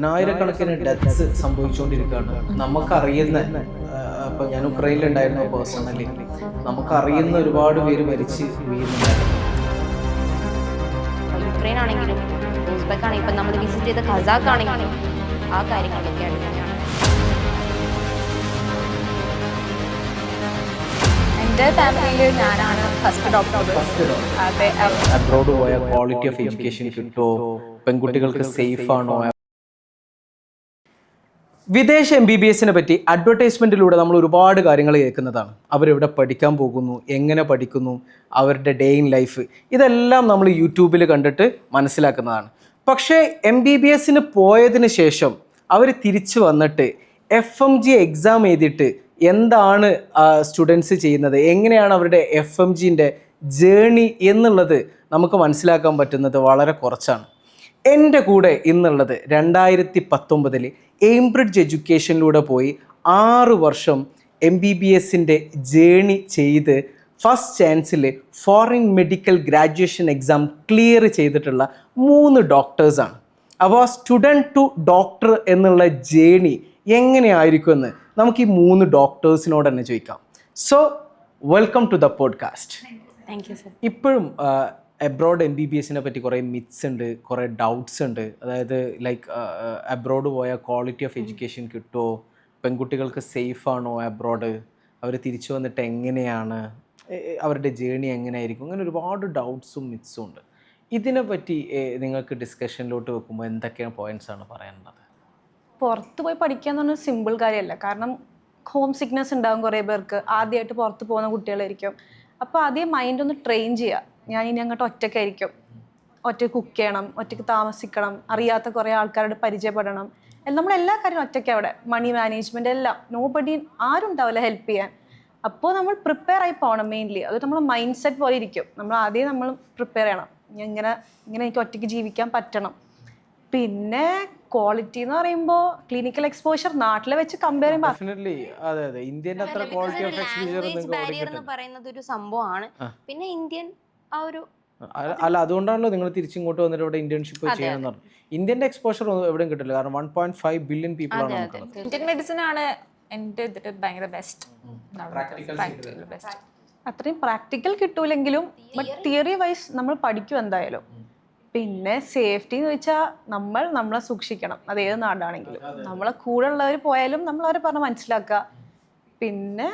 ആയിരക്കണക്കിന് ഡെത്ത്സ് സംഭവിച്ചുകൊണ്ടിരിക്കുകയാണ്. നമുക്കറിയുന്ന ഇപ്പം ഞാൻ ഉക്രൈനിലുണ്ടായിരുന്നു പേഴ്സണലി, നമുക്കറിയുന്ന ഒരുപാട് പേര് മരിച്ച് വീഴുന്നുണ്ടായിരുന്നു. യുക്രൈൻ ആണെങ്കിലും ഉസ്ബെക്ക് ആണെങ്കിലും ഇപ്പം നമ്മൾ വിസിറ്റ് ചെയ്ത കസാക്ക് ആണെങ്കിലും ആ കാര്യങ്ങളൊക്കെയാണ് തന്നെയാണ്. എൻ്റെ ഫാമിലിയിൽ ഞാനാണ് ഫസ്റ്റ് ഡോക്ടർ. അതെ, അബ്രോഡ് പോയ ക്വാളിറ്റി ഓഫ് എഡ്യൂക്കേഷൻ കിട്ടുമോ, പെൺകുട്ടികൾക്ക് സേഫ് ആണോ? വിദേശ MBBSനെ പറ്റി അഡ്വർടൈസ്മെൻറ്റിലൂടെ നമ്മൾ ഒരുപാട് കാര്യങ്ങൾ കേൾക്കുന്നതാണ്. അവരെവിടെ പഠിക്കാൻ പോകുന്നു, എങ്ങനെ പഠിക്കുന്നു, അവരുടെ ഡേ ഇൻ ലൈഫ്, ഇതെല്ലാം നമ്മൾ യൂട്യൂബിൽ കണ്ടിട്ട് മനസ്സിലാക്കുന്നതാണ്. പക്ഷേ MBBSന് പോയതിന് ശേഷം അവർ തിരിച്ചു വന്നിട്ട് FMG എക്സാം എഴുതിയിട്ട് എന്താണ് സ്റ്റുഡൻസ് ചെയ്യുന്നത്, എങ്ങനെയാണ് അവരുടെ FMGൻ്റെ ജേണി എന്നുള്ളത് നമുക്ക് മനസ്സിലാക്കാൻ പറ്റുന്നത് വളരെ കുറച്ചാണ്. എൻ്റെ കൂടെ ഇന്നുള്ളത് 2019 എയിംബ്രിഡ്ജ് എഡ്യൂക്കേഷനിലൂടെ പോയി 6 വർഷം MBBSൻ്റെ ജേണി ചെയ്ത് ഫസ്റ്റ് ചാൻസിൽ foreign medical graduation exam clear ചെയ്തിട്ടുള്ള 3 ഡോക്ടേഴ്സാണ്. അപ്പോൾ സ്റ്റുഡൻറ്റ് ടു ഡോക്ടർ എന്നുള്ള ജേണി എങ്ങനെയായിരിക്കുമെന്ന് നമുക്ക് ഈ 3 ഡോക്ടേഴ്സിനോട് തന്നെ ചോദിക്കാം. So welcome to the podcast. Thank you sir. ഇപ്പോഴും അബ്രോഡ് MBBSനെ പറ്റി കുറേ മിത്സ് ഉണ്ട്, കുറേ ഡൗട്ട്സ് ഉണ്ട്. അതായത് ലൈക്ക് അബ്രോഡ് പോയ ക്വാളിറ്റി ഓഫ് എഡ്യൂക്കേഷൻ കിട്ടുമോ, പെൺകുട്ടികൾക്ക് സേഫ് ആണോ അബ്രോഡ്, അവർ തിരിച്ചു വന്നിട്ട് എങ്ങനെയാണ്, അവരുടെ ജേണി എങ്ങനെയായിരിക്കും, അങ്ങനെ ഒരുപാട് ഡൗട്ട്സും മിത്സും ഉണ്ട്. ഇതിനെ പറ്റി നിങ്ങൾക്ക് ഡിസ്കഷനിലോട്ട് വെക്കുമ്പോൾ എന്തൊക്കെയാണ് പോയിന്റ്സ് ആണ് പറയാനുള്ളത്? പുറത്ത് പോയി പഠിക്കുക എന്ന് പറഞ്ഞാൽ സിമ്പിൾ കാര്യമല്ല. കാരണം ഹോം സിക്നെസ് ഉണ്ടാകും കുറേ പേർക്ക്. ആദ്യമായിട്ട് പുറത്ത് പോകുന്ന കുട്ടികളായിരിക്കും. അപ്പോൾ ആദ്യം മൈൻഡ് ഒന്ന് ട്രെയിൻ ചെയ്യുക. ഞാൻ ഇനി അങ്ങോട്ട് ഒറ്റയ്ക്കായിരിക്കും, ഒറ്റയ്ക്ക് കുക്ക് ചെയ്യണം, ഒറ്റയ്ക്ക് താമസിക്കണം, അറിയാത്ത കുറേ ആൾക്കാരോട് പരിചയപ്പെടണം, നമ്മളെല്ലാ കാര്യവും ഒറ്റയ്ക്ക്. അവിടെ മണി മാനേജ്മെൻറ്റ് എല്ലാം നോബഡി ആരും ഉണ്ടാവില്ല ഹെൽപ്പ് ചെയ്യാൻ. അപ്പോൾ നമ്മൾ പ്രിപ്പയർ ആയി പോകണം. മെയിൻലി അത് നമ്മൾ മൈൻഡ് സെറ്റ് പോലെ ഇരിക്കും. നമ്മൾ ആദ്യം നമ്മൾ പ്രിപ്പയർ ചെയ്യണം. ഇങ്ങനെ എനിക്ക് ഒറ്റയ്ക്ക് ജീവിക്കാൻ പറ്റണം. പിന്നെ ക്വാളിറ്റി എന്ന് പറയുമ്പോൾ ക്ലിനിക്കൽ എക്സ്പോഷർ നാട്ടിലെ വെച്ച് കമ്പയർ ചെയ്യുമ്പോൾ ഇന്ത്യൻ അത്ര ക്വാളിറ്റി ഓഫ് എക്സ്പോഷർ ബാരിയർ എന്ന് പറയുന്നത് ഒരു സംഭവമാണ്. പിന്നെ ഇന്ത്യൻ ആ ഒരു അല്ല, അതുകൊണ്ടാണല്ലോ നിങ്ങൾ തിരിച്ചിങ്ങോട്ട് വന്നിട്ട് ഇവിടെ ഇന്റേൺഷിപ്പ് ചെയ്യണമെന്ന് പറഞ്ഞു. ഇന്ത്യൻ്റെ എക്സ്പോഷർ എവിടെയും കിട്ടില്ല. കാരണം 1.5 ബില്യൺ പീപ്പിൾ ആണ് നമുക്കുള്ളത്. ഇന്ത്യൻ മെഡിസിൻ ആണ് എൻ്റെ ഇതിൽ ഭയങ്കര ബെസ്റ്റ്. അത്രയും പ്രാക്ടിക്കൽ കിട്ടൂലെങ്കിലും ബട്ട് തിയറി വൈസ് നമ്മൾ പഠിക്കും എന്തായാലും. പിന്നെ സേഫ്റ്റി എന്ന് വെച്ചാൽ നമ്മളെ സൂക്ഷിക്കണം. അത് ഏത് നാടാണെങ്കിലും നമ്മളെ കൂടെ ഉള്ളവർ പോയാലും നമ്മൾ അവരെ പറഞ്ഞ് മനസ്സിലാക്കുക. പിന്നെ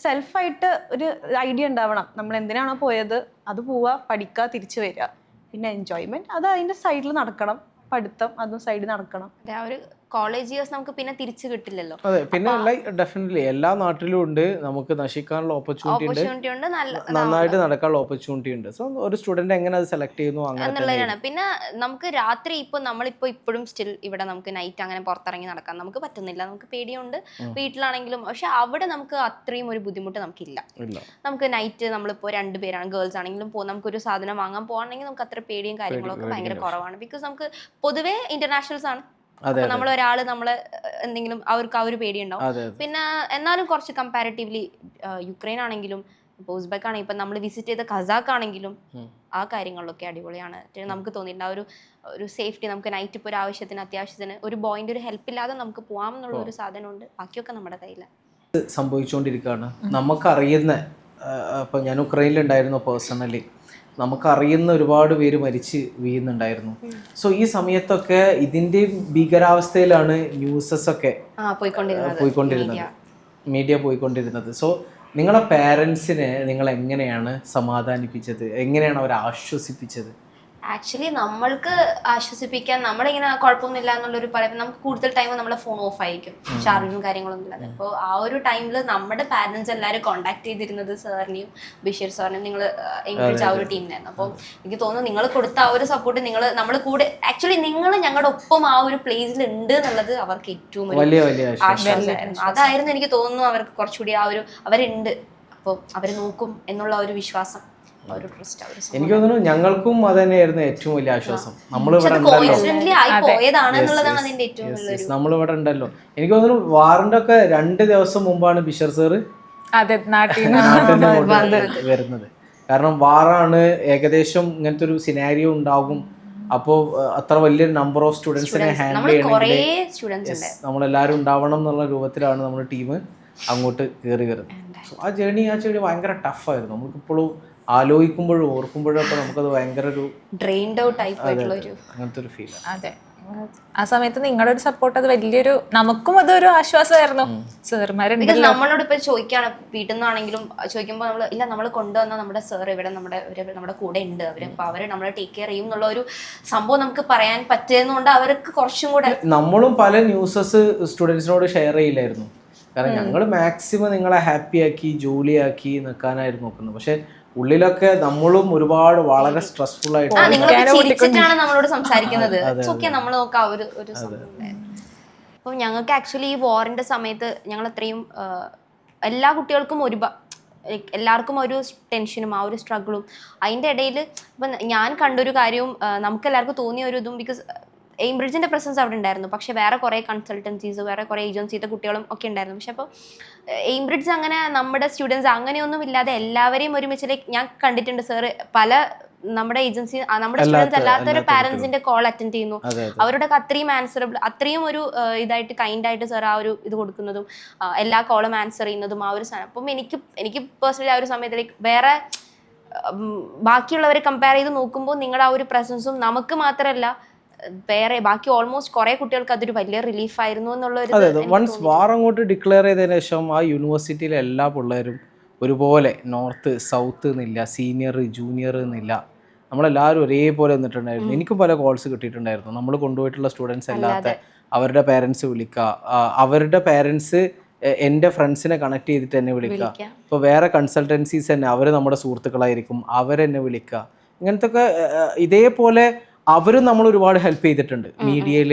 സെൽഫായിട്ട് ഒരു ഐഡിയ ഉണ്ടാവണം. നമ്മൾ എന്തിനാണോ പോയത് അത് പോവുക, പഠിക്കുക, തിരിച്ചു വരിക. പിന്നെ എൻജോയ്മെന്റ് അത് അതിൻ്റെ സൈഡിൽ നടക്കണം. പഠിത്തം അതും സൈഡിൽ നടക്കണം. ഒരു കോളേജ് ഇയേഴ്സ് നമുക്ക് പിന്നെ തിരിച്ചു കിട്ടില്ലല്ലോ. അതെ, പിന്നെ ഡെഫിനറ്റ്ലി എല്ലാ നാട്ടിലും ഉണ്ട്. നമുക്ക് നശിക്കാനുള്ള ഓപ്പർച്യൂണിറ്റി ഉണ്ട്, നന്നായിട്ട് നടക്കാനുള്ള ഓപ്പർച്യൂണിറ്റി ഉണ്ട്. സോ ഒരു സ്റ്റുഡന്റ് എങ്ങനെ അത് സെലക്ട് ചെയ്യുന്നു എന്നുള്ളതാണ്. പിന്നെ നമുക്ക് രാത്രി നമ്മളിപ്പോ ഇപ്പോഴും സ്റ്റിൽ ഇവിടെ നമുക്ക് നൈറ്റ് അങ്ങനെ പുറത്തിറങ്ങി നടക്കാൻ നമുക്ക് പറ്റുന്നില്ല. നമുക്ക് പേടിയുണ്ട് വീട്ടിലാണെങ്കിലും. പക്ഷെ അവിടെ നമുക്ക് അത്രയും ഒരു ബുദ്ധിമുട്ട് നമുക്കില്ല. നമുക്ക് നൈറ്റ് നമ്മളിപ്പോ 2 പേരാണ്, ഗേൾസ് ആണെങ്കിലും നമുക്കൊരു സാധനം വാങ്ങാൻ പോകണമെങ്കിൽ നമുക്ക് അത്ര പേടിയും കാര്യങ്ങളൊക്കെ ഭയങ്കര കുറവാണ്. ബിക്കോസ് നമുക്ക് പൊതുവേ ഇന്റർനാഷണൽസ് ആണ്. നമ്മളൊരാള് നമ്മള് എന്തെങ്കിലും അവർക്ക് ആ ഒരു പേടിയുണ്ടാവും. പിന്നെ എന്നാലും കുറച്ച് കമ്പാരിറ്റീവ്ലി യുക്രൈൻ ആണെങ്കിലും ഇപ്പോൾ ഉസ്ബെക്ക് ആണെങ്കിലും ഇപ്പം നമ്മൾ വിസിറ്റ് ചെയ്ത കസാക്ക് ആണെങ്കിലും ആ കാര്യങ്ങളിലൊക്കെ അടിപൊളിയാണ്. നമുക്ക് തോന്നിയിട്ടുണ്ട് ആ ഒരു സേഫ്റ്റി. നമുക്ക് നൈറ്റ് ഇപ്പോൾ ഒരു അത്യാവശ്യത്തിന് ഒരു ബോയിന്റെ ഒരു ഹെൽപ്പ് ഇല്ലാതെ നമുക്ക് പോകാം എന്നുള്ള ഒരു സാധനമുണ്ട്. ബാക്കിയൊക്കെ നമ്മുടെ കയ്യിലാണ്. സംഭവിച്ചുകൊണ്ടിരിക്കുകയാണ്. നമുക്കറിയുന്ന ഇപ്പം ഞാൻ ഉക്രൈനിലുണ്ടായിരുന്നു പേഴ്സണലി, നമുക്കറിയുന്ന ഒരുപാട് പേര് മരിച്ച് വീഴുന്നുണ്ടായിരുന്നു. സോ ഈ സമയത്തൊക്കെ ഇതിൻ്റെ ഭീകരാവസ്ഥയിലാണ് ന്യൂസസ് ഒക്കെ മീഡിയ പോയിക്കൊണ്ടിരുന്നത്. സോ നിങ്ങളെ പാരൻസിനെ നിങ്ങൾ എങ്ങനെയാണ് സമാധാനിപ്പിച്ചത്, എങ്ങനെയാണ് അവരെ ആശ്വസിപ്പിച്ചത്? ആക്ച്വലി നമ്മൾക്ക് ആശ്വസിപ്പിക്കാൻ നമ്മളിങ്ങനെ കുഴപ്പമൊന്നുമില്ല എന്നുള്ളൊരു പറയുമ്പോൾ നമുക്ക് കൂടുതൽ ടൈം നമ്മളെ ഫോൺ ഓഫ് ആയിരിക്കും, ഷാർജും കാര്യങ്ങളൊന്നും ഇല്ലാതെ. അപ്പോൾ ആ ഒരു ടൈമിൽ നമ്മുടെ പാരൻസ് എല്ലാവരും കോൺടാക്ട് ചെയ്തിരുന്നത് സാറിനെയും ബഷീർ സാറിനെയും നിങ്ങൾ എൻകറേജ് ആ ഒരു ടീമിനായിരുന്നു. അപ്പോൾ എനിക്ക് തോന്നുന്നു നിങ്ങൾ കൊടുത്ത ആ ഒരു സപ്പോർട്ട്, നമ്മൾ കൂടെ ആക്ച്വലി നിങ്ങൾ ഞങ്ങളുടെ ഒപ്പം ആ ഒരു പ്ലേസിൽ ഉണ്ട് എന്നുള്ളത് അവർക്ക് ഏറ്റവും വലിയ ആശ്വാസമായിരുന്നു. അതായിരുന്നു എനിക്ക് തോന്നുന്നു അവർക്ക് കുറച്ചുകൂടി ആ ഒരു അവരുണ്ട്, അപ്പോൾ അവർ നോക്കും എന്നുള്ള ഒരു വിശ്വാസം. എനിക്ക് തോന്നുന്നു ഞങ്ങൾക്കും അത് തന്നെയായിരുന്നു ഏറ്റവും വലിയ ആശ്വാസം. നമ്മളിവിടെ ഉണ്ടല്ലോ. എനിക്ക് തോന്നുന്നു വാറിന്റെ ഒക്കെ 2 ദിവസം മുമ്പാണ് ബിഷർ സാറ് നാട്ടിൽ വരുന്നത്. കാരണം വാറാണ്, ഏകദേശം ഇങ്ങനത്തെ ഒരു സിനാരിയോ ഉണ്ടാകും, അപ്പോൾ അത്ര വലിയൊരു നമ്പർ ഓഫ് സ്റ്റുഡൻസിനെ ഹാൻഡിൽ ചെയ്യണമെങ്കിൽ നമ്മളെല്ലാവരും ഉണ്ടാവണം എന്നുള്ള രൂപത്തിലാണ് നമ്മുടെ ടീം അങ്ങോട്ട് കയറി വരുന്നത്. സോ ആ ജേണി ഭയങ്കര ടഫായിരുന്നു. നമുക്കിപ്പോഴും ആലോചിക്കുമ്പോഴും ഓർക്കുമ്പോഴും ഒക്കെ നമുക്കത് ഭയങ്കര ഒരു ഡ്രെയിൻഡ് ഔട്ട് ആയിട്ടുള്ള ഒരു അങ്ങനത്തെ ഒരു ഫീൽ. അതെ, ആ സമയത്ത് നിങ്ങളുടെ ഒരു സപ്പോർട്ട് അത് വലിയൊരു, നമുക്കും അതൊരു ആശ്വാസമായിരുന്നു. സാറുമാരുണ്ട് നമ്മളോട് ഇപ്പൊ ചോദിക്കാണ് വീട്ടിൽ നിന്നാണെങ്കിലും ചോദിക്കുമ്പോൾ നമ്മൾ ഇല്ല, നമ്മൾ കൊണ്ടുവന്ന നമ്മുടെ സാർ ഇവിടെ നമ്മുടെ കൂടെ ഉണ്ട്, അപ്പൊ അവര് നമ്മളെ ടേക്ക് കെയർ ചെയ്യും എന്നുള്ള ഒരു സംഭവം നമുക്ക് പറയാൻ പറ്റുന്നതുകൊണ്ട് അവർക്ക് കുറച്ചും കൂടെ. നമ്മളും പല ന്യൂസസ് സ്റ്റുഡൻസിനോട് ഷെയർ ചെയ്യില്ലായിരുന്നു. കാരണം ഞങ്ങൾ മാക്സിമം നിങ്ങളെ ഹാപ്പിയാക്കി ജോലിയാക്കി നിൽക്കാനായിരുന്നു നോക്കുന്നത്. പക്ഷെ ഉള്ളിലൊക്കെ നമ്മളും ഒരുപാട് വളരെ സ്ട്രെസ്ഫുൾ ആയിട്ട് ചിരിച്ചിട്ടാണ് നമ്മളോട് സംസാരിക്കുന്നത്. നമ്മൾ നോക്കാം ഒരു അപ്പൊ ഞങ്ങൾക്ക് ആക്ച്വലി ഈ വാറിന്റെ സമയത്ത് ഞങ്ങൾ അത്രയും എല്ലാ കുട്ടികൾക്കും എല്ലാവർക്കും ഒരു ടെൻഷനും ആ ഒരു സ്ട്രഗിളും അതിൻ്റെ ഇടയിൽ ഇപ്പം ഞാൻ കണ്ടൊരു കാര്യവും നമുക്ക് എല്ലാവർക്കും തോന്നിയ ഒരു ഇതും, ബിക്കോസ് എയിംബ്രിഡ്ജിന്റെ പ്രസൻസ് അവിടെ ഉണ്ടായിരുന്നു, പക്ഷെ വേറെ കുറേ കൺസൾട്ടൻസീസ് വേറെ കുറേ ഏജൻസിയുടെ കുട്ടികളും ഒക്കെ ഉണ്ടായിരുന്നു. പക്ഷെ അപ്പോൾ എയിംബ്രിഡ്ജ് അങ്ങനെ നമ്മുടെ സ്റ്റുഡൻസ് അങ്ങനെയൊന്നും ഇല്ലാതെ എല്ലാവരെയും ഒരുമിച്ച് ഞാൻ കണ്ടിട്ടുണ്ട്. സാറ് പല നമ്മുടെ ഏജൻസി നമ്മുടെ സ്റ്റുഡൻസ് അല്ലാത്തൊരു പാരന്റ്സിന്റെ കോൾ അറ്റൻഡ് ചെയ്യുന്നു, അവരുടെ അത്രയും ആൻസറബിൾ അത്രയും ഒരു ഇതായിട്ട് കൈൻഡായിട്ട് സാർ ആ ഒരു ഇത് കൊടുക്കുന്നതും എല്ലാ കോളും ആൻസർ ചെയ്യുന്നതും ആ ഒരു സാധനം. അപ്പം എനിക്ക് പേഴ്സണലി ആ ഒരു സമയത്തിലേക്ക് വേറെ ബാക്കിയുള്ളവരെ കമ്പയർ ചെയ്ത് നോക്കുമ്പോൾ നിങ്ങളുടെ ആ ഒരു പ്രസൻസും നമുക്ക് മാത്രമല്ല വേറെ ബാക്കി ഓൾമോസ്റ്റ് കുറെ കുട്ടികൾക്ക് അതൊരു വലിയ റിലീഫ് ആയിരുന്നു എന്നുള്ളൊരു. അതെ, വൺസ് വാർ അങ്ങോട്ട് ഡിക്ലെയർ ചെയ്തതിനു ശേഷം ആ യൂണിവേഴ്സിറ്റിയിലെ എല്ലാ പിള്ളേരും ഒരുപോലെ നോർത്ത് സൗത്ത് എന്നില്ല, സീനിയർ ജൂനിയർ എന്നില്ല, നമ്മളെല്ലാവരും ഒരേപോലെ നിന്നിട്ടുണ്ടായിരുന്നു. എനിക്കും പല കോൾസ് കിട്ടിയിട്ടുണ്ടായിരുന്നു. നമ്മൾ കൊണ്ടുപോയിട്ടുള്ള സ്റ്റുഡൻസ് അല്ലാത്ത അവരുടെ പേരൻസ് വിളിക്കുക, അവരുടെ പേരൻസ് എൻ്റെ ഫ്രണ്ട്സിനെ കണക്ട് ചെയ്തിട്ട് എന്നെ വിളിക്കുക. ഇപ്പോൾ വേറെ കൺസൾട്ടൻസീസ് തന്നെ അവർ നമ്മുടെ സുഹൃത്തുക്കളായിരിക്കും, അവരെന്നെ വിളിക്കുക. ഇങ്ങനത്തെ ഒക്കെ ഇതേപോലെ അവരും നമ്മൾ ഒരുപാട് ഹെൽപ്പ് ചെയ്തിട്ടുണ്ട്. മീഡിയയിൽ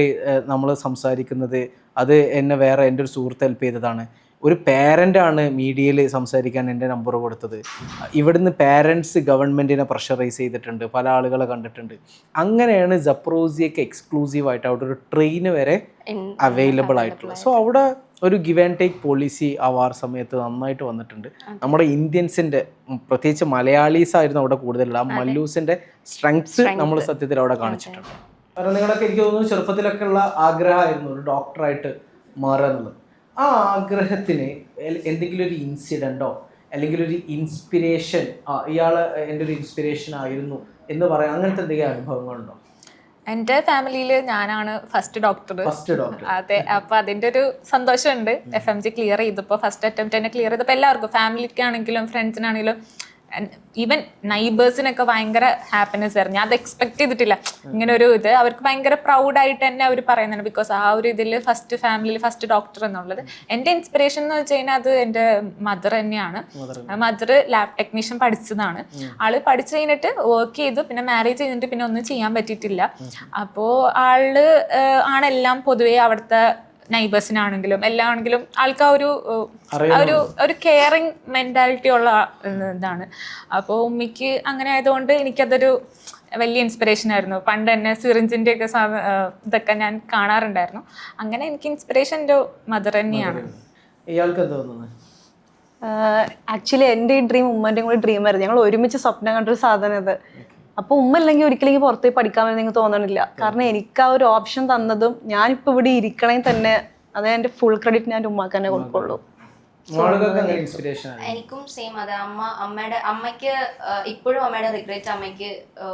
നമ്മൾ സംസാരിക്കുന്നത് അത് എന്നെ വേറെ എൻ്റെ ഒരു സുഹൃത്ത് ഹെൽപ്പ് ചെയ്തതാണ്. ഒരു പേരൻ്റാണ് മീഡിയയിൽ സംസാരിക്കാൻ എൻ്റെ നമ്പർ കൊടുത്തത്. ഇവിടുന്ന് പേരൻസ് ഗവൺമെൻറ്റിനെ പ്രഷറൈസ് ചെയ്തിട്ടുണ്ട്, പല ആളുകളെ കണ്ടിട്ടുണ്ട്. അങ്ങനെയാണ് സപ്രോസിയൊക്കെ എക്സ്ക്ലൂസീവായിട്ട് അവിടെ ഒരു ട്രെയിന് വരെ അവൈലബിൾ ആയിട്ടുള്ളത്. സോ അവിടെ ഒരു ഗിവ് ആൻഡ് ടേക്ക് പോളിസി ആ വാർ സമയത്ത് നന്നായിട്ട് വന്നിട്ടുണ്ട്. നമ്മുടെ ഇന്ത്യൻസിൻ്റെ പ്രത്യേകിച്ച് മലയാളീസ് ആയിരുന്നു അവിടെ കൂടുതലുള്ള. ആ മല്ലൂസിൻ്റെ സ്ട്രെങ്ത് നമ്മൾ സത്യത്തിൽ അവിടെ കാണിച്ചിട്ടുണ്ട്. കാരണം നിങ്ങളൊക്കെ എനിക്ക് തോന്നുന്നു ചെറുപ്പത്തിലൊക്കെ ഉള്ള ആഗ്രഹമായിരുന്നു ഒരു ഡോക്ടറായിട്ട് മാറുക എന്നുള്ളത്. ആ ആഗ്രഹത്തിന് എന്തെങ്കിലും ഒരു ഇൻസിഡൻറ്റോ അല്ലെങ്കിൽ ഒരു ഇൻസ്പിരേഷൻ, ഇയാൾ എൻ്റെ ഒരു ഇൻസ്പിരേഷൻ ആയിരുന്നു എന്ന് പറയാം, അങ്ങനത്തെ എന്തെങ്കിലും അനുഭവങ്ങളുണ്ടോ? എൻ്റെ ഫാമിലിയിൽ ഞാനാണ് ഫസ്റ്റ് ഡോക്ടർ. അതെ, അപ്പൊ അതിൻ്റെ ഒരു സന്തോഷമുണ്ട്. FMG ക്ലിയർ ചെയ്തപ്പോൾ ഫസ്റ്റ് അറ്റംപ്റ്റ് തന്നെ ക്ലിയർ ചെയ്തപ്പോൾ എല്ലാവർക്കും, ഫാമിലിക്കാണെങ്കിലും ഫ്രണ്ട്സിനാണെങ്കിലും ഈവൻ നൈബേഴ്സിനൊക്കെ ഭയങ്കര ഹാപ്പിനെസ് ആയിരുന്നു. ഞാൻ അത് എക്സ്പെക്ട് ചെയ്തിട്ടില്ല ഇങ്ങനെ ഒരു ഇത്. അവർക്ക് ഭയങ്കര പ്രൗഡായിട്ട് തന്നെ അവർ പറയുന്നുണ്ട്. ബിക്കോസ് ആ ഒരു ഇതിൽ ഫസ്റ്റ് ഫാമിലിയിൽ ഫസ്റ്റ് ഡോക്ടർ എന്നുള്ളത് എൻ്റെ ഇൻസ്പിറേഷൻ എന്ന് വെച്ച് കഴിഞ്ഞാൽ അത് എൻ്റെ മദർ തന്നെയാണ്. മദർ ലാബ് ടെക്നീഷ്യൻ പഠിച്ചതാണ്. ആള് പഠിച്ചു കഴിഞ്ഞിട്ട് വർക്ക് ചെയ്തു, പിന്നെ മാരേജ് ചെയ്തിട്ട് പിന്നെ ഒന്നും ചെയ്യാൻ പറ്റിയിട്ടില്ല. അപ്പോൾ ആള് ആണെല്ലാം പൊതുവേ അവിടുത്തെ നൈബേഴ്സിനാണെങ്കിലും എല്ലാം ആണെങ്കിലും ആൾക്ക് ഒരു കെയറിങ് മെന്റാലിറ്റി ഉള്ള ഇതാണ്. അപ്പോൾ ഉമ്മിക്ക് അങ്ങനെ ആയതുകൊണ്ട് എനിക്കതൊരു വലിയ ഇൻസ്പിറേഷൻ ആയിരുന്നു. പണ്ട് തന്നെ സിറിഞ്ചിൻ്റെ ഒക്കെ ഇതൊക്കെ ഞാൻ കാണാറുണ്ടായിരുന്നു. അങ്ങനെ എനിക്ക് ഇൻസ്പിറേഷൻ എൻ്റെ മദർ തന്നെയാണ്. ആക്ച്വലി എൻ്റെ ഈ ഡ്രീം ഉമ്മൻ്റെ കൂടി ഡ്രീമായിരുന്നു. ഞങ്ങൾ ഒരുമിച്ച് സ്വപ്നം കണ്ടൊരു സാധനം ഇത്. അപ്പോൾ ഉമ്മ ഇല്ലെങ്കിൽ ഒരിക്കലെങ്കിൽ പുറത്തേക്ക് പഠിക്കാൻ വേണ്ടി എനിക്ക് തോന്നണില്ല. കാരണം എനിക്ക് ആ ഒരു ഓപ്ഷൻ തന്നതും ഞാനിപ്പോൾ ഇവിടെ ഇരിക്കണേ തന്നെ അത് എൻ്റെ ഫുൾ ക്രെഡിറ്റ് ഞാൻ ഉമ്മാക്ക് തന്നെ കൊടുക്കുള്ളൂ. എനിക്കും സെയിം. അതെ, അമ്മയ്ക്ക് ഇപ്പോഴും അമ്മയുടെ റിഗ്രറ്റ്, അമ്മയ്ക്ക്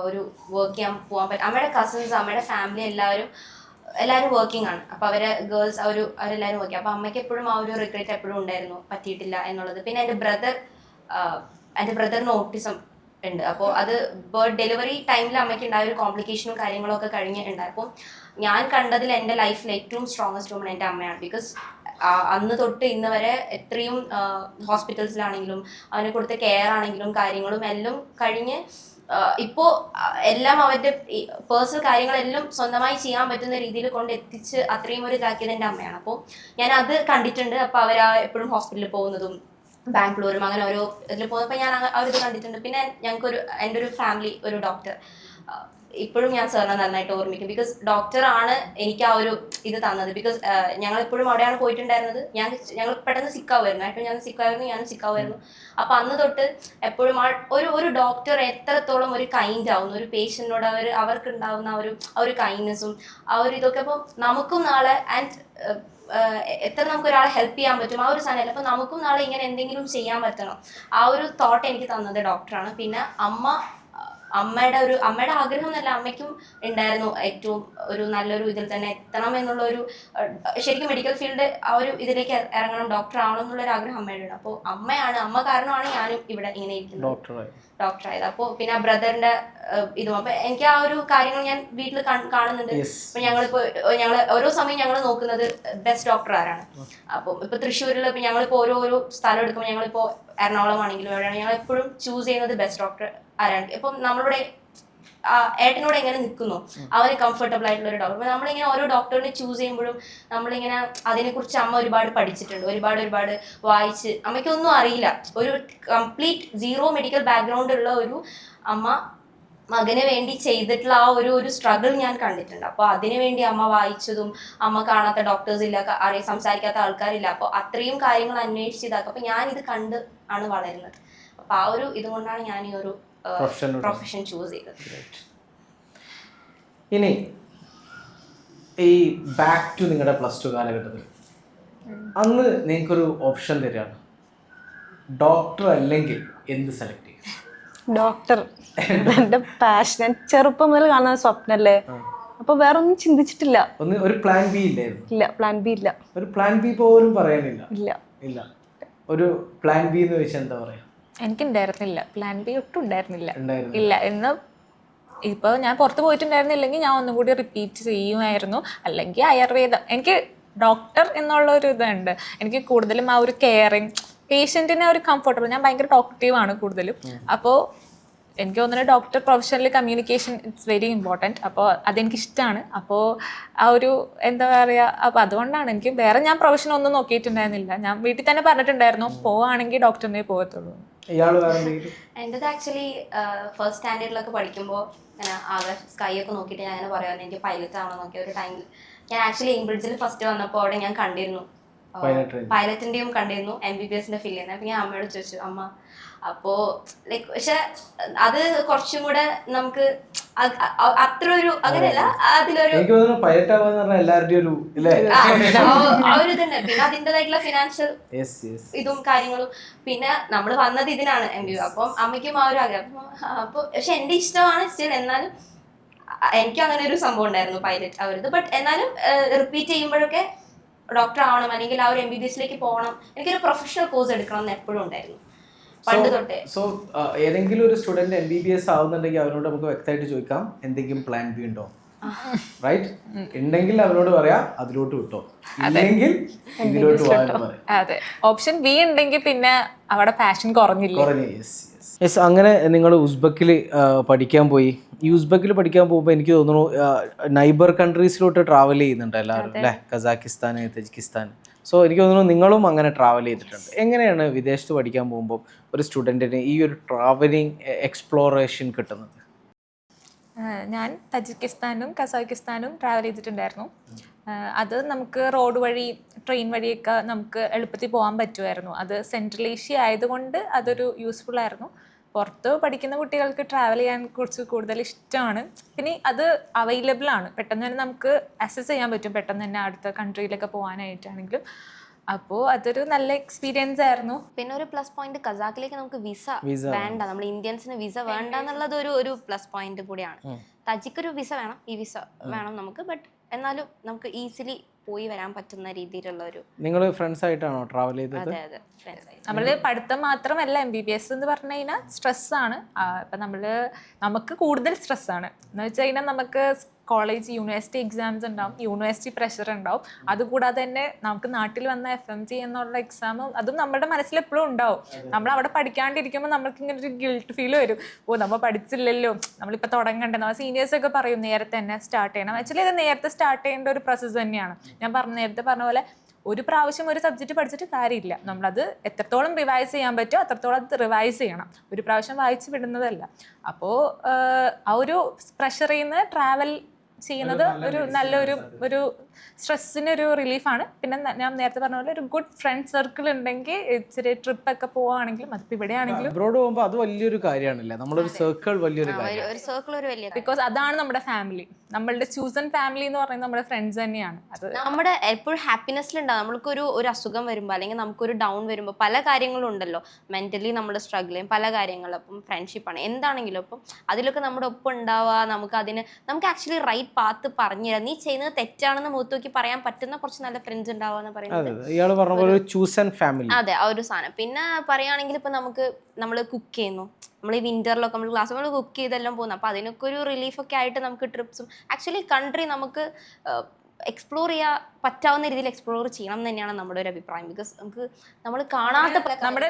ഒരു വർക്ക് ചെയ്യാൻ പോകാൻ പറ്റും. അമ്മയുടെ കസിൻസ് അമ്മയുടെ ഫാമിലി എല്ലാവരും വർക്കിംഗ് ആണ്. അപ്പോൾ അവരെ ഗേൾസ് അവരെല്ലാവരും വർക്ക്. അപ്പോൾ അമ്മയ്ക്ക് എപ്പോഴും ആ ഒരു റിഗ്രറ്റ് എപ്പോഴും ഉണ്ടായിരുന്നു, പറ്റിയിട്ടില്ല എന്നുള്ളത്. പിന്നെ എൻ്റെ ബ്രദറിന് ഓട്ടിസം ഉണ്ട്. അപ്പോൾ അത് ഡെലിവറി ടൈമിൽ അമ്മയ്ക്ക് ഉണ്ടായ ഒരു കോംപ്ലിക്കേഷനും കാര്യങ്ങളൊക്കെ കഴിഞ്ഞിട്ടുണ്ട്. അപ്പോൾ ഞാൻ കണ്ടതിൽ എൻ്റെ ലൈഫിൽ ഏറ്റവും സ്ട്രോങ്ങസ്റ്റ് വുമൺ എൻ്റെ അമ്മയാണ്. ബിക്കോസ് അന്ന് തൊട്ട് ഇന്ന് വരെ എത്രയും ഹോസ്പിറ്റൽസിലാണെങ്കിലും അവന് കൊടുത്ത കെയർ ആണെങ്കിലും കാര്യങ്ങളും എല്ലാം കഴിഞ്ഞ് ഇപ്പോൾ എല്ലാം അവരുടെ പേഴ്സണൽ കാര്യങ്ങളെല്ലാം സ്വന്തമായി ചെയ്യാൻ പറ്റുന്ന രീതിയിൽ കൊണ്ട് എത്തിച്ച് അത്രയും ഒരു ഇതാക്കിയത് എൻ്റെ അമ്മയാണ്. അപ്പോൾ ഞാൻ അത് കണ്ടിട്ടുണ്ട്. അപ്പോൾ അവർ എപ്പോഴും ഹോസ്പിറ്റലിൽ പോകുന്നതും ബാംഗ്ലൂരും അങ്ങനെ ഓരോ ഇതിൽ പോകുന്നപ്പോൾ ഞാൻ അവരിത് കണ്ടിട്ടുണ്ട്. പിന്നെ എൻ്റെ ഒരു ഫാമിലി ഒരു ഡോക്ടർ, ഇപ്പോഴും ഞാൻ സാറിനെ നന്നായിട്ട് ഓർമ്മിക്കും. ബിക്കോസ് ഡോക്ടറാണ് എനിക്ക് ആ ഒരു ഇത് തന്നത്. ബിക്കോസ് ഞങ്ങൾ എപ്പോഴും അവിടെയാണ് പോയിട്ടുണ്ടായിരുന്നത്. ഞങ്ങൾ പെട്ടെന്ന് സിക്കാവുമായിരുന്നു, ഏറ്റവും ഞാൻ സിക്കായിരുന്നു, ഞാനും സിക്കാവുമായിരുന്നു. അപ്പൊ അന്ന് തൊട്ട് എപ്പോഴും ഒരു ഡോക്ടർ എത്രത്തോളം ഒരു കൈൻഡ് ആവുന്നു ഒരു പേഷ്യന്റിനോട്, അവർക്ക് ഉണ്ടാവുന്ന ആ ഒരു കൈൻഡ്നെസ്സും ആ ഒരു ഇതൊക്കെ. അപ്പോൾ നമുക്കും നാളെ ആൻഡ് എത്ര നമുക്ക് ഒരാളെ ഹെൽപ്പ് ചെയ്യാൻ പറ്റും ആ ഒരു സാധനം. അപ്പൊ നമുക്കും നാളെ ഇങ്ങനെ എന്തെങ്കിലും ചെയ്യാൻ പറ്റണം, ആ ഒരു തോട്ട് എനിക്ക് തന്നത് ഡോക്ടറാണ്. പിന്നെ അമ്മയുടെ ആഗ്രഹം എന്നല്ല, അമ്മയ്ക്കും ഉണ്ടായിരുന്നു ഏറ്റവും ഒരു നല്ലൊരു ഇതിൽ തന്നെ എത്തണം എന്നുള്ള ഒരു, ശരിക്കും മെഡിക്കൽ ഫീൽഡ് ആ ഒരു ഇതിലേക്ക് ഇറങ്ങണം, ഡോക്ടർ ആവണം എന്നുള്ളൊരു ആഗ്രഹം അമ്മയുടെ ഉണ്ട്. അപ്പോൾ അമ്മ കാരണമാണ് ഞാനും ഇവിടെ ഇങ്ങനെ ഇരിക്കുന്നത്, ഡോക്ടറായത്. അപ്പോൾ പിന്നെ ബ്രദറിന്റെ ഇതും, അപ്പൊ എനിക്ക് ആ ഒരു കാര്യങ്ങൾ ഞാൻ വീട്ടിൽ കാണുന്നുണ്ട്. അപ്പൊ ഞങ്ങൾ ഓരോ സമയം ഞങ്ങൾ നോക്കുന്നത് ബെസ്റ്റ് ഡോക്ടർ ആരാണ്. അപ്പോൾ ഇപ്പൊ തൃശ്ശൂരിൽ ഇപ്പൊ ഞങ്ങളിപ്പോ ഓരോ സ്ഥലം എടുക്കുമ്പോൾ, ഞങ്ങളിപ്പോ എറണാകുളം ആണെങ്കിലും എവിടെയാണ് ഞങ്ങൾ എപ്പോഴും ചൂസ് ചെയ്യുന്നത് ബെസ്റ്റ് ഡോക്ടർ ആരാണ്. ഇപ്പം നമ്മളുടെ ഏട്ടനോട് എങ്ങനെ നിൽക്കുന്നു, അവന് കംഫർട്ടബിൾ ആയിട്ടുള്ള ഒരു ഡോക്ടർ. അപ്പൊ നമ്മളിങ്ങനെ ഓരോ ഡോക്ടറിനെ ചൂസ് ചെയ്യുമ്പോഴും നമ്മളിങ്ങനെ അതിനെക്കുറിച്ച് അമ്മ ഒരുപാട് പഠിച്ചിട്ടുണ്ട്, ഒരുപാട് വായിച്ച്. അമ്മയ്ക്കൊന്നും അറിയില്ല, ഒരു കംപ്ലീറ്റ് സീറോ മെഡിക്കൽ ബാക്ക്ഗ്രൗണ്ട് ഉള്ള ഒരു അമ്മ മകന് വേണ്ടി ചെയ്തിട്ടുള്ള ആ ഒരു സ്ട്രഗിൾ ഞാൻ കണ്ടിട്ടുണ്ട്. അപ്പോൾ അതിനു വേണ്ടി അമ്മ വായിച്ചതും, അമ്മ കാണാത്ത ഡോക്ടേഴ്സ് ഇല്ല, സംസാരിക്കാത്ത ആൾക്കാരില്ല, അപ്പോൾ അത്രയും കാര്യങ്ങൾ അന്വേഷിച്ചതാക്കും. അപ്പോൾ ഞാൻ ഇത് കണ്ട് ആണ് വളരുന്നത്. അപ്പോൾ ആ ഒരു ഇതുകൊണ്ടാണ് ഞാൻ ഈ ഒരു പ്രൊഫഷൻ ചൂസ് ചെയ്തത്. ഇനി ഈ ബാക്ക് ടു നിങ്ങളുടെ +2 കാലഘട്ടത്തിൽ അന്ന് നിങ്ങൾക്കൊരു ഓപ്ഷൻ തരികയാണ്, ഡോക്ടർ അല്ലെങ്കിൽ എന്ത് സെലക്ട് ചെയ്യും? ഡോക്ടർ എന്റെ പാഷൻ, ഞാൻ ചെറുപ്പം മുതൽ കാണുന്ന സ്വപ്നല്ലേ. അപ്പൊ വേറെ ഒന്നും ചിന്തിച്ചിട്ടില്ല. ഒരു പ്ലാൻ ബി ഇല്ലായിരുന്നു? ഇല്ല, പ്ലാൻ ബി ഇല്ല. ഒരു പ്ലാൻ ബി പോലും പറയാനില്ല? ഇല്ല. ഒരു പ്ലാൻ ബി എന്ന് വെച്ചാൽ എന്താ പറയാ? എനിക്കുണ്ടായിരുന്നില്ല, പ്ലാൻ ബി ഒട്ടും ഉണ്ടായിരുന്നില്ല. ഇല്ല എന്ന് ഇപ്പോൾ ഞാൻ പുറത്ത് പോയിട്ടുണ്ടായിരുന്നില്ലെങ്കിൽ ഞാൻ ഒന്നും കൂടി റിപ്പീറ്റ് ചെയ്യുമായിരുന്നു, അല്ലെങ്കിൽ ആയുർവേദം. എനിക്ക് ഡോക്ടർ എന്നുള്ളൊരു ഇതുണ്ട്, എനിക്ക് കൂടുതലും ആ ഒരു കെയറിങ്, പേഷ്യൻറ്റിനെ ഒരു കംഫർട്ടബിൾ. ഞാൻ ഭയങ്കര ടോക്റ്റീവാണ് കൂടുതലും. അപ്പോൾ എനിക്ക് തോന്നുന്നത് doctor professional communication it's very important. അപ്പോൾ അതെനിക്കിഷ്ടമാണ്. അപ്പോൾ ആ ഒരു എന്താ പറയുക, അപ്പോൾ അതുകൊണ്ടാണ് എനിക്ക് വേറെ ഞാൻ പ്രൊഫഷൻ ഒന്നും നോക്കിയിട്ടുണ്ടായിരുന്നില്ല. ഞാൻ വീട്ടിൽ തന്നെ പറഞ്ഞിട്ടുണ്ടായിരുന്നു പോവുകയാണെങ്കിൽ ഡോക്ടറിനെ പോകത്തുള്ളൂ. എൻ്റെത് ആക്ച്വലി ഫസ്റ്റ് സ്റ്റാൻഡേർഡിലൊക്കെ പഠിക്കുമ്പോൾ ഞാൻ ആകെ സ്കൈ ഒക്കെ നോക്കിയിട്ട് ഞാൻ അങ്ങനെ പറയാമായിരുന്നു എനിക്ക് പൈലറ്റ് ആണോ നോക്കിയ ഒരു ടൈമിൽ. ഞാൻ ആക്ച്വലി എംബ്രിഡ്ജിൽ ഫസ്റ്റ് വന്നപ്പോൾ അവിടെ ഞാൻ കണ്ടിരുന്നു പൈലറ്റിന്റെയും കണ്ടിരുന്നു, MBBS ഫിൽ ചെയ്യുന്നത്. അപ്പൊ ഞാൻ അമ്മയോട് ചോദിച്ചു, അമ്മ അപ്പോ ലൈക്ക് പക്ഷെ അത് കുറച്ചും കൂടെ നമുക്ക് അത്ര ഒരു അങ്ങനെയല്ല, അതിലൊരു ആ ഒരു ഇതുണ്ട്. പിന്നെ അതിൻ്റെതായിട്ടുള്ള ഫിനാൻഷ്യൽ ഇതും കാര്യങ്ങളും, പിന്നെ നമ്മൾ വന്നത് ഇതിനാണ് MBBS. അപ്പം അമ്മയ്ക്കും ആ ഒരു ആഗ്രഹം. അപ്പൊ പക്ഷെ എന്റെ ഇഷ്ടമാണ് സ്റ്റിൽ. എന്നാലും എനിക്കും അങ്ങനെ ഒരു സംഭവം ഉണ്ടായിരുന്നു പൈലറ്റ് അവരത്. ബട്ട് എന്നാലും റിപ്പീറ്റ് ചെയ്യുമ്പോഴൊക്കെ ഡോക്ടർ ആവണം, അല്ലെങ്കിൽ ആ ഒരു MBBS പോകണം, എനിക്കൊരു പ്രൊഫഷണൽ കോഴ്സ് എടുക്കണം എന്ന് എപ്പോഴും ഉണ്ടായിരുന്നു പണ്ട് തൊട്ടേ. സോ ഏതെങ്കിലും ഒരു സ്റ്റുഡന്റ് MBBS ആവുന്നുണ്ടെങ്കിൽ അവരോട് നമുക്ക് വ്യക്തമായിട്ട് ചോദിക്കാം, എന്തെങ്കിലും പ്ലാൻ ബി ഉണ്ടോ? റൈറ്റ്? ഉണ്ടെങ്കിൽ അവരോട് പറയാം അതിലോട്ട് വിട്ടോ, ഇല്ലെങ്കിൽ ഇതിലോട്ട് പോകാൻ പറയാം. അതെ, ഓപ്ഷൻ ബി ഉണ്ടെങ്കിൽ പിന്നെ അവിടെ പാഷൻ കുറഞ്ഞില്ല. യെസ്. അങ്ങനെ നിങ്ങൾ ഉസ്ബെക്കിൽ പഠിക്കാൻ പോയി. ഈ ഉസ്ബെക്കിൽ പഠിക്കാൻ പോകുമ്പോൾ എനിക്ക് തോന്നുന്നു നൈബർ കൺട്രീസിലോട്ട് ട്രാവൽ ചെയ്യുന്നുണ്ട് എല്ലാവരും അല്ലേ? Kazakhstan, Tajikistan. സോ എനിക്ക് തോന്നുന്നു നിങ്ങളും അങ്ങനെ ട്രാവൽ ചെയ്തിട്ടുണ്ട്. എങ്ങനെയാണ് വിദേശത്ത് പഠിക്കാൻ പോകുമ്പോൾ ഒരു സ്റ്റുഡൻറ്റിന് ഈ ഒരു ട്രാവലിംഗ് എക്സ്പ്ലോറേഷൻ കിട്ടുന്നത്? ഞാൻ തജിക്കിസ്ഥാനും കസാക്കിസ്ഥാനും ട്രാവൽ ചെയ്തിട്ടുണ്ടായിരുന്നു. അത് നമുക്ക് റോഡ് വഴി, ട്രെയിൻ വഴിയൊക്കെ നമുക്ക് എളുപ്പത്തിൽ പോകാൻ പറ്റുമായിരുന്നു. അത് സെൻട്രൽ ഏഷ്യ ആയതുകൊണ്ട് അതൊരു യൂസ്ഫുൾ ആയിരുന്നു. പുറത്ത് പഠിക്കുന്ന കുട്ടികൾക്ക് ട്രാവൽ ചെയ്യാൻ കുറച്ച് കൂടുതൽ ഇഷ്ടമാണ്. പിന്നെ അത് അവൈലബിൾ ആണ്, പെട്ടെന്ന് തന്നെ നമുക്ക് അക്സസ് ചെയ്യാൻ പറ്റും, പെട്ടെന്ന് തന്നെ അടുത്ത കൺട്രിയിലൊക്കെ പോകാനായിട്ടാണെങ്കിലും. അപ്പോൾ അതൊരു നല്ല എക്സ്പീരിയൻസ് ആയിരുന്നു. പിന്നെ ഒരു പ്ലസ് പോയിന്റ്, കസാക്കിലേക്ക് നമുക്ക് വിസ വേണ്ട, നമ്മൾ ഇന്ത്യൻസിന് വിസ വേണ്ട എന്നുള്ളത് ഒരു പ്ലസ് പോയിന്റ് കൂടിയാണ്. തജിക്കൊരു വിസ വേണം, ഈ വിസ വേണം നമുക്ക്. ബട്ട് എന്നാലും നമുക്ക് ഈസിലി പോയി വരാൻ പറ്റുന്ന രീതിയിലുള്ള ഒരു. നിങ്ങൾ ഫ്രണ്ട്സ് ആയിട്ടാണോ ട്രാവൽ ചെയ്തത്? അതെ അതെ, ഫ്രണ്ട്സ് ആയിട്ട്. നമ്മൾ പഠിത്തം മാത്രമല്ല, MBBS എന്ന് പറഞ്ഞു കഴിഞ്ഞാൽ സ്ട്രെസ്സാണ്. ഇപ്പം നമുക്ക് കൂടുതൽ സ്ട്രെസ്സാണ് എന്ന് വെച്ച് കഴിഞ്ഞാൽ നമുക്ക് കോളേജ്, യൂണിവേഴ്സിറ്റി എക്സാംസ് ഉണ്ടാവും, യൂണിവേഴ്സിറ്റി പ്രഷർ ഉണ്ടാവും. അതുകൂടാതെ തന്നെ നമുക്ക് നാട്ടിൽ വന്ന FMG എന്നുള്ള എക്സാമും അതും നമ്മുടെ മനസ്സിൽ എപ്പോഴും ഉണ്ടാവും. നമ്മൾ അവിടെ പഠിക്കാണ്ടിരിക്കുമ്പോൾ നമ്മൾക്ക് ഇങ്ങനെ ഒരു ഗിൽട്ട് ഫീൽ വരും. നമ്മൾ പഠിച്ചില്ലല്ലോ, നമ്മളിപ്പോൾ തുടങ്ങണ്ടേ. നമ്മൾ സീനിയേഴ്സൊക്കെ പറയും നേരത്തെ തന്നെ സ്റ്റാർട്ട് ചെയ്യണം. ആക്ച്വലി ഇത് നേരത്തെ സ്റ്റാർട്ട് ചെയ്യേണ്ട ഒരു പ്രോസസ്സ് തന്നെയാണ്. ഞാൻ നേരത്തെ പറഞ്ഞ പോലെ ഒരു പ്രാവശ്യം ഒരു സബ്ജക്റ്റ് പഠിച്ചിട്ട് കാര്യമില്ല. നമ്മളത് എത്രത്തോളം റിവൈസ് ചെയ്യാൻ പറ്റുമോ അത്രത്തോളം അത് റിവൈസ് ചെയ്യണം. ഒരു പ്രാവശ്യം വായിച്ച് വിടുന്നതല്ല. അപ്പോൾ ആ ഒരു പ്രഷറിൽ നിന്ന് ട്രാവൽ ചെയ്യുന്നത് ഒരു നല്ലൊരു ഒരു സ്ട്രെസ്സിനൊരു റിലീഫാണ്. പിന്നെ ഞാൻ നേരത്തെ പറഞ്ഞ പോലെ ഒരു ഗുഡ് ഫ്രണ്ട് സർക്കിൾ ഉണ്ടെങ്കിൽ ഇച്ചിരി ട്രിപ്പൊക്കെ പോവുകയാണെങ്കിലും അതിപ്പോൾ ഇവിടെ ആണെങ്കിലും അബ്രോഡ് പോകുമ്പോൾ അത് വലിയൊരു കാര്യമാണല്ലേ, നമ്മളൊരു സർക്കിൾ വലിയൊരു കാര്യം. ഒരു സർക്കിൾ ഒരു വലിയ ബിക്കോസ് അതാണ് നമ്മുടെ ഫാമിലി. നമ്മളുടെ ചൂസൺ ഫാമിലി എന്ന് പറയുന്നത് നമ്മുടെ ഫ്രണ്ട്സ് തന്നെയാണ്. അത് നമ്മുടെ എപ്പോഴും ഹാപ്പിനെസ്സിലുണ്ടാവും. നമ്മൾക്കൊരു അസുഖം വരുമ്പോൾ അല്ലെങ്കിൽ നമുക്കൊരു ഡൗൺ വരുമ്പോൾ പല കാര്യങ്ങളും ഉണ്ടല്ലോ, മെന്റലി നമ്മൾ സ്ട്രഗിൾ ചെയ്യും പല കാര്യങ്ങളും. അപ്പം ഫ്രണ്ട്ഷിപ്പാണ് എന്താണെങ്കിലും അപ്പം അതിലൊക്കെ നമ്മുടെ ഒപ്പം ഉണ്ടാവുക, നമുക്ക് ആക്ച്വലി റൈറ്റ് പാത്ത് പറഞ്ഞു തരാം. നീ ചെയ്യുന്നത് തെറ്റാണെന്ന് മുഖത്ത് നോക്കി പറയാൻ പറ്റുന്ന കുറച്ച് നല്ല ഫ്രണ്ട്സ് ഉണ്ടാവുക എന്ന് പറയുന്നത്. അതെ, ആ ഒരു സാധനം. പിന്നെ പറയുകയാണെങ്കിൽ ഇപ്പൊ നമ്മൾ കുക്ക് ചെയ്യുന്നു, നമ്മൾ ഈ വിന്ററിലൊക്കെ നമ്മൾ ക്ലാസ് നമ്മൾ കുക്ക് ചെയ്തെല്ലാം പോകുന്നു. അപ്പോൾ അതിനൊക്കെ ഒരു റിലീഫൊക്കെ ആയിട്ട് നമുക്ക് ട്രിപ്സും ആക്ച്വലി കൺട്രി നമുക്ക് എക്സ്പ്ലോർ ചെയ്യാൻ പറ്റാവുന്ന രീതിയിൽ എക്സ്പ്ലോർ ചെയ്യണം എന്ന് തന്നെയാണ് നമ്മുടെ ഒരു അഭിപ്രായം. ബിക്കോസ് നമ്മൾ കാണാത്ത നമ്മുടെ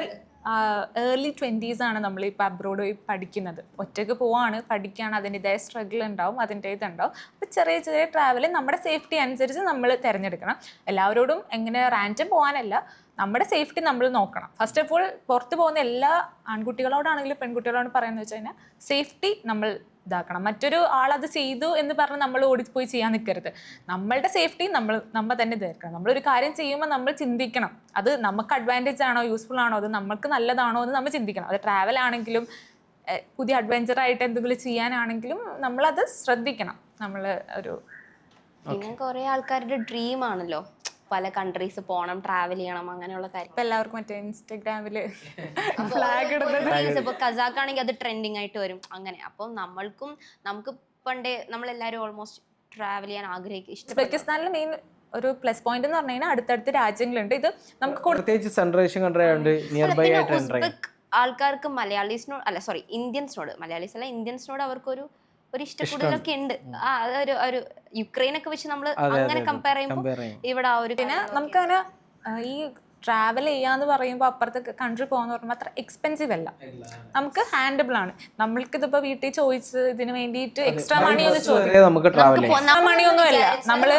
ഏർലി 20s ആണ് നമ്മളിപ്പോൾ അബ്രോഡ് പോയി പഠിക്കുന്നത്. ഒറ്റയ്ക്ക് പോവാണ്, പഠിക്കുകയാണ്, അതിൻ്റെതായ സ്ട്രഗിൾ ഉണ്ടാവും, അതിൻ്റെ ഇതുണ്ടാവും. അപ്പോൾ ചെറിയ ചെറിയ ട്രാവൽ നമ്മുടെ സേഫ്റ്റി അനുസരിച്ച് നമ്മൾ തിരഞ്ഞെടുക്കണം. എല്ലാവരോടും എങ്ങനെ റാൻഡം പോകാനല്ല, നമ്മുടെ സേഫ്റ്റി നമ്മൾ നോക്കണം. ഫസ്റ്റ് ഓഫ് ഓൾ പുറത്ത് പോകുന്ന എല്ലാ ആൺകുട്ടികളോടാണെങ്കിലും പെൺകുട്ടികളോട് പറയുന്നത് വെച്ച് കഴിഞ്ഞാൽ സേഫ്റ്റി നമ്മൾ ഇതാക്കണം. മറ്റൊരു ആളത് ചെയ്തു എന്ന് പറഞ്ഞ് നമ്മൾ ഓടിപ്പോയി ചെയ്യാൻ നിൽക്കരുത്. നമ്മളുടെ സേഫ്റ്റി നമ്മൾ തന്നെ തീർക്കണം. നമ്മളൊരു കാര്യം ചെയ്യുമ്പോൾ നമ്മൾ ചിന്തിക്കണം, അത് നമുക്ക് അഡ്വാൻറ്റേജ് ആണോ, യൂസ്ഫുൾ ആണോ, അത് നമുക്ക് നല്ലതാണോ എന്ന് നമ്മൾ ചിന്തിക്കണം. അത് ട്രാവൽ ആണെങ്കിലും പുതിയ അഡ്വഞ്ചറായിട്ട് എന്തെങ്കിലും ചെയ്യാനാണെങ്കിലും നമ്മളത് ശ്രദ്ധിക്കണം. നമ്മൾ ഒരു പിന്നെ കുറേ ആൾക്കാരുടെ ഡ്രീം ആണല്ലോ പല കൺട്രീസ് പോകണം, ട്രാവൽ ചെയ്യണം, അങ്ങനെയുള്ള കാര്യം. ഇപ്പം എല്ലാവർക്കും മറ്റേ ഇൻസ്റ്റഗ്രാമിൽ ഫ്ലാഗ് ഇടുന്നത്, ഇപ്പോൾ കസാക്ക് ആണെങ്കിൽ അത് ട്രെൻഡിങ് ആയിട്ട് വരും അങ്ങനെ. അപ്പം നമുക്ക് പണ്ടേ നമ്മളെല്ലാവരും ഓൾമോസ്റ്റ് ട്രാവൽ ചെയ്യാൻ ആഗ്രഹിക്കും. ഉസ്ബെക്കിസ്ഥാനിലെ മെയിൻ ഒരു പ്ലസ് പോയിന്റ് എന്ന് പറഞ്ഞു കഴിഞ്ഞാൽ അടുത്തടുത്ത് രാജ്യങ്ങളുണ്ട്. ഇത് നമുക്ക് ഉസ്ബെക്ക് ആൾക്കാർക്ക് ഇന്ത്യൻസിനോട് അവർക്കൊരു ഇഷ്ടക്കൂടുതലൊക്കെ ഉണ്ട്. ഒരു യുക്രൈനൊക്കെ വെച്ച് നമ്മൾ അങ്ങനെ കമ്പയർ ചെയ്യുമ്പോൾ ഇവിടെ ആ ഒരു പിന്നെ നമുക്കങ്ങനെ ഈ ട്രാവൽ ചെയ്യാന്ന് പറയുമ്പോൾ അപ്പുറത്തെ കൺട്രി പോകാന്ന് പറയുമ്പോൾ അത്ര എക്സ്പെൻസീവ് അല്ല, നമുക്ക് ഹാൻഡബിൾ ആണ്. നമ്മൾക്കിതിപ്പോ വീട്ടിൽ ചോദിച്ച് ഇതിന് വേണ്ടിയിട്ട് എക്സ്ട്രാ മണിയൊന്നും മണിയൊന്നും അല്ല, നമ്മള്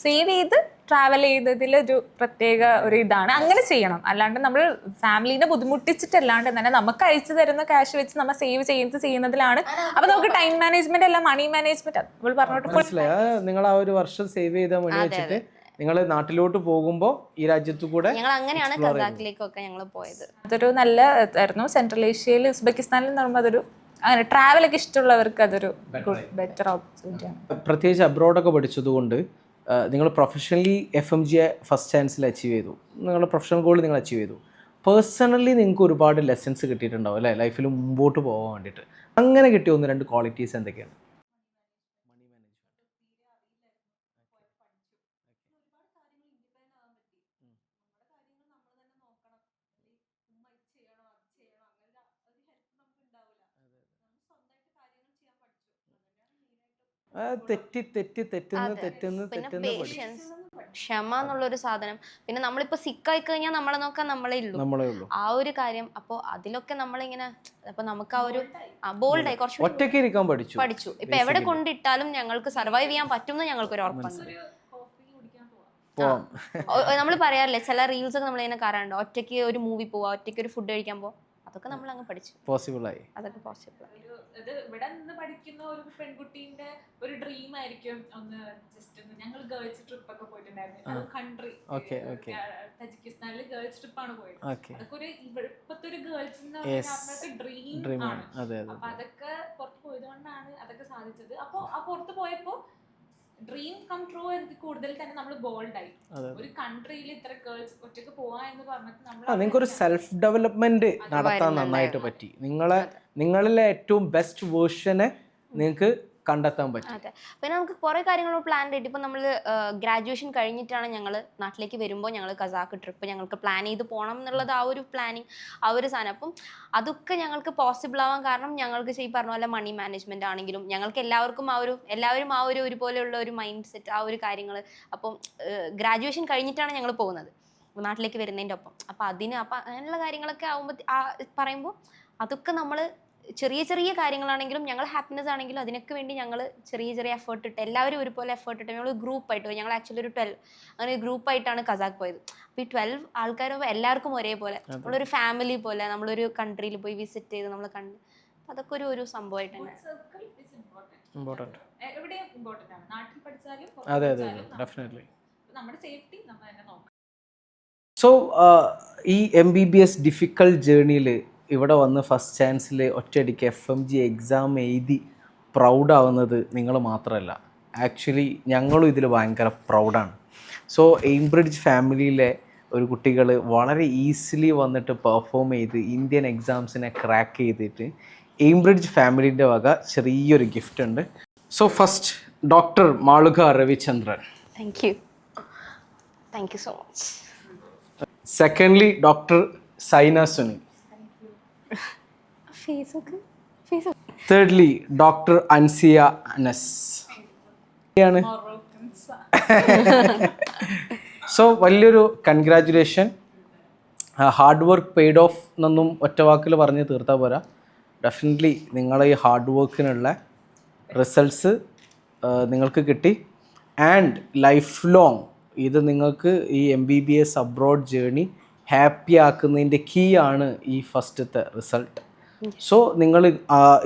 സേവ് ചെയ്ത് ട്രാവൽ ചെയ്തതിലൊരു പ്രത്യേക ഒരു ഇതാണ്. അങ്ങനെ ചെയ്യണം. അല്ലാണ്ട് നമ്മൾ ഫാമിലിനെ ബുദ്ധിമുട്ടിച്ചിട്ടല്ലാണ്ട് തന്നെ നമുക്ക് അയച്ചു തരുന്ന ക്യാഷ് വെച്ച് നമ്മൾ സേവ് ചെയ്യുന്നതിലാണ്. അപ്പൊ നമുക്ക് ടൈം മാനേജ്മെന്റ് അല്ല, മണി മാനേജ്മെന്റ് നമ്മൾ പറഞ്ഞോട്ട് നിങ്ങൾ ആ ഒരു വർഷം സേവ് ചെയ്ത മണി വെച്ചിട്ട് നിങ്ങൾ നാട്ടിലോട്ട് പോകുമ്പോൾ ഈ രാജ്യത്തു കൂടെ ഞങ്ങൾ അങ്ങനെയാണ് കസാക്കിലേക്കൊക്കെ ഞങ്ങൾ പോയത്. അതൊരു നല്ല ഇതായിരുന്നു. സെൻട്രൽ ഏഷ്യയിൽ ഉസ്ബെക്കിസ്ഥാനിൽ എന്ന് പറയുമ്പോൾ അതൊരു അങ്ങനെ ട്രാവലൊക്കെ ഇഷ്ടമുള്ളവർക്ക് അതൊരു ബെറ്റർ ഓപ്പർച്യൂണിറ്റി ആണ്. പ്രത്യേകിച്ച് അബ്രോഡൊക്കെ പഠിച്ചതുകൊണ്ട് നിങ്ങൾ പ്രൊഫഷണലി FMG ഫസ്റ്റ് ചാൻസിൽ അച്ചീവ് ചെയ്തു, നിങ്ങളുടെ പ്രൊഫഷണൽ ഗോൾ നിങ്ങൾ അച്ചീവ് ചെയ്തു. പേഴ്സണലി നിങ്ങൾക്ക് ഒരുപാട് ലെസൺസ് കിട്ടിയിട്ടുണ്ടാവും അല്ലേ, ലൈഫിൽ മുമ്പോട്ട് പോകാൻ വേണ്ടിയിട്ട്. അങ്ങനെ കിട്ടിയ 1-2 ക്വാളിറ്റീസ് എന്തൊക്കെയാണ്? ക്ഷമ എന്നുള്ളൊരു സാധനം. പിന്നെ നമ്മളിപ്പോ സിക്കായി കഴിഞ്ഞാൽ നമ്മളെ നോക്കാൻ നമ്മളേ ഉള്ളൂ, ആ ഒരു കാര്യം. അപ്പൊ അതിലൊക്കെ നമ്മളിങ്ങനെ അപ്പൊ നമുക്ക് ആ ഒരു ബോൾഡായി കുറച്ച് ഒറ്റയ്ക്ക് ഇരിക്കാൻ പഠിച്ചു. ഇപ്പൊ എവിടെ കൊണ്ടിട്ടാലും ഞങ്ങൾക്ക് സർവൈവ് ചെയ്യാൻ പറ്റും ഞങ്ങൾക്കൊരു ഉറപ്പുണ്ട്. നമ്മൾ പറയാറില്ലേ ചില റീൽസ് ഒക്കെ നമ്മളിങ്ങനെ കാണാറുണ്ട്, ഒറ്റയ്ക്ക് ഒരു മൂവി പോവാ, ഒറ്റയ്ക്ക് ഒരു ഫുഡ് കഴിക്കാൻ പോവാ. അതൊക്കെ നമ്മൾ അങ്ങ് പഠിച്ചു, പോസിബിളായി. അതൊക്കെ പോസിബിളായി. ഇത് ഇവിടെ നിന്ന് പഠിക്കുന്ന ഒരു പെൺകുട്ടീന്റെ ഒരു ഡ്രീം ആയിരിക്കും. ഒന്ന് ജസ്റ്റ് ഞങ്ങൾ ഗേൾസ് ട്രിപ്പ് ഒക്കെ പോയിട്ടുണ്ടായിരുന്നു കൺട്രി, തജിക്കിസ്ഥാനിൽ ഗേൾസ് ട്രിപ്പ് ആണ് പോയത്. അതൊക്കെ ഒരു ഇപ്പോഴത്തെ ഒരു ഗേൾസിന്റെ ഡ്രീം ആണ്. അപ്പൊ അതൊക്കെ പുറത്ത് പോയതുകൊണ്ടാണ് അതൊക്കെ സാധിച്ചത്. അപ്പൊ ആ പുറത്ത് പോയപ്പോ ഡ്രീം കം ട്രൂ എന്ന് കൂടുതൽ തന്നെ നമ്മൾ ബോൾഡായി. ഒരു കൺട്രിയിൽ ഇത്ര ഗേൾസ് ഒറ്റയ്ക്ക് പോവാ എന്ന് പറഞ്ഞിട്ട് നിങ്ങൾക്കൊരു സെൽഫ് ഡെവലപ്മെന്റ് നടത്താൻ നന്നായിട്ട് പറ്റി. നിങ്ങളിലെ ഏറ്റവും ബെസ്റ്റ് വേർഷനെ നിങ്ങൾക്ക് കണ്ടെത്താൻ പറ്റും. അതെ. പിന്നെ നമുക്ക് കുറേ കാര്യങ്ങൾ പ്ലാൻ ചെയ്തിട്ട് ഇപ്പം നമ്മൾ ഗ്രാജുവേഷൻ കഴിഞ്ഞിട്ടാണ് ഞങ്ങൾ നാട്ടിലേക്ക് വരുമ്പോൾ ഞങ്ങൾ കസാക്ക് ട്രിപ്പ് ഞങ്ങൾക്ക് പ്ലാൻ ചെയ്ത് പോകണം എന്നുള്ളത് ആ ഒരു പ്ലാനിങ്, ആ ഒരു സാധനം. അപ്പം അതൊക്കെ ഞങ്ങൾക്ക് പോസിബിൾ ആവാൻ കാരണം ഞങ്ങൾക്ക് ഈ പറഞ്ഞ പോലെ മണി മാനേജ്മെന്റ് ആണെങ്കിലും ഞങ്ങൾക്ക് എല്ലാവരും ആ ഒരു ഒരുപോലെയുള്ള ഒരു മൈൻഡ് സെറ്റ്, ആ ഒരു കാര്യങ്ങൾ. അപ്പം ഗ്രാജുവേഷൻ കഴിഞ്ഞിട്ടാണ് ഞങ്ങൾ പോകുന്നത് നാട്ടിലേക്ക് വരുന്നതിൻ്റെ ഒപ്പം. അപ്പം അങ്ങനെയുള്ള കാര്യങ്ങളൊക്കെ ആകുമ്പോൾ പറയുമ്പോൾ അതൊക്കെ നമ്മൾ ചെറിയ ചെറിയ കാര്യങ്ങളാണെങ്കിലും ഞങ്ങൾ ഹാപ്പിനെസ് ആണെങ്കിലും അതിനൊക്കെ വേണ്ടി ഞങ്ങൾ ചെറിയ ചെറിയ എഫേർട്ട് ഇട്ട് എല്ലാവരും ഒരുപോലെ എഫേർട്ട് ഇട്ട് ഞങ്ങൾ ഗ്രൂപ്പായിട്ട് പോയി. ഞങ്ങൾ ആക്ച്വലി ഒരു 12 അങ്ങനെ ഗ്രൂപ്പായിട്ടാണ് കസാക്ക് പോയത്. അപ്പോൾ ഈ 12 ആൾക്കാരും എല്ലാവർക്കും ഒരേപോലെ നമ്മളൊരു ഫാമിലി പോലെ നമ്മളൊരു കൺട്രിയിൽ പോയി വിസിറ്റ് ചെയ്ത് നമ്മൾ കണ്ട് അതൊക്കെ ഒരു സംഭവമായിട്ട് തന്നെ. ഇമ്പോർട്ടൻറ്റ്. എവിടെയും ഇമ്പോർട്ടൻ്റ് ആണ്. നാട്ടിൽ പഠിച്ചാലും അതെ അതെ ഡെഫിനറ്റ്ലി. നമ്മുടെ സേഫ്റ്റി നമ്മൾ തന്നെ നോക്കണം. സോ ഈ MBBS ഡിഫിക്കൽട്ട് ജേർണിയിൽ ഇവിടെ വന്ന് ഫസ്റ്റ് ചാൻസിൽ ഒറ്റയടിക്ക് FMG എക്സാം എഴുതി പ്രൗഡാവുന്നത് നിങ്ങൾ മാത്രമല്ല, ആക്ച്വലി ഞങ്ങളും ഇതിൽ ഭയങ്കര പ്രൗഡാണ്. സോ എയിംബ്രിഡ്ജ് ഫാമിലിയിലെ ഒരു കുട്ടികൾ വളരെ ഈസിലി വന്നിട്ട് പെർഫോം ചെയ്ത് ഇന്ത്യൻ എക്സാംസിനെ ക്രാക്ക് ചെയ്തിട്ട് എയിംബ്രിഡ്ജ് ഫാമിലിൻ്റെ വക ചെറിയൊരു ഗിഫ്റ്റ് ഉണ്ട്. So first doctor Maluka Ravichandran. Thank you so much. Secondly doctor Saina Sunil. Thirdly doctor Ansiya Anas. So വലിയൊരു congratulation. Hard work paid off എന്നൊന്നും ഒറ്റ വാക്കിൽ പറഞ്ഞ് തീർത്താൽ പോരാ. ഡെഫിനറ്റ്ലി നിങ്ങളെ ഈ ഹാർഡ് വർക്കിനുള്ള റിസൾട്ട്സ് നിങ്ങൾക്ക് കിട്ടി. ആൻഡ് ലൈഫ് ലോങ് ഇത് നിങ്ങൾക്ക് ഈ MBBS അബ്രോഡ് ജേർണി ഹാപ്പി ആക്കുന്നതിൻ്റെ കീ ആണ് ഈ ഫസ്റ്റത്തെ റിസൾട്ട്. സോ നിങ്ങൾ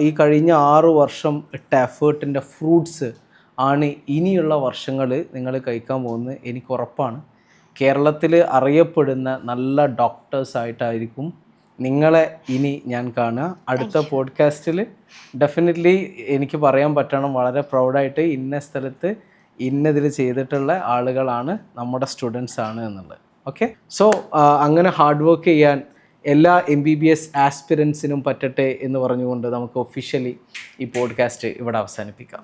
ഈ കഴിഞ്ഞ 6 വർഷം ഇട്ട എഫേർട്ടിൻ്റെ ഫ്രൂട്ട്സ് ആണ് ഇനിയുള്ള വർഷങ്ങൾ നിങ്ങൾ കഴിക്കാൻ പോകുന്നത്. എനിക്ക് ഉറപ്പാണ് കേരളത്തിൽ അറിയപ്പെടുന്ന നല്ല ഡോക്ടേഴ്സായിട്ടായിരിക്കും നിങ്ങളെ ഇനി ഞാൻ കാണുക. അടുത്ത പോഡ്കാസ്റ്റിൽ ഡെഫിനറ്റ്ലി എനിക്ക് പറയാൻ പറ്റണം വളരെ പ്രൗഡായിട്ട് ഇന്ന സ്ഥലത്ത് ഇന്നതിൽ ചെയ്തിട്ടുള്ള ആളുകളാണ് നമ്മുടെ സ്റ്റുഡൻസ് ആണ് എന്നുള്ളത്. ഓക്കെ, സോ അങ്ങനെ ഹാർഡ് വർക്ക് ചെയ്യാൻ എല്ലാ MBBS ആസ്പിരൻസിനും പറ്റട്ടെ എന്ന് പറഞ്ഞുകൊണ്ട് നമുക്ക് ഒഫീഷ്യലി ഈ പോഡ്കാസ്റ്റ് ഇവിടെ അവസാനിപ്പിക്കാം.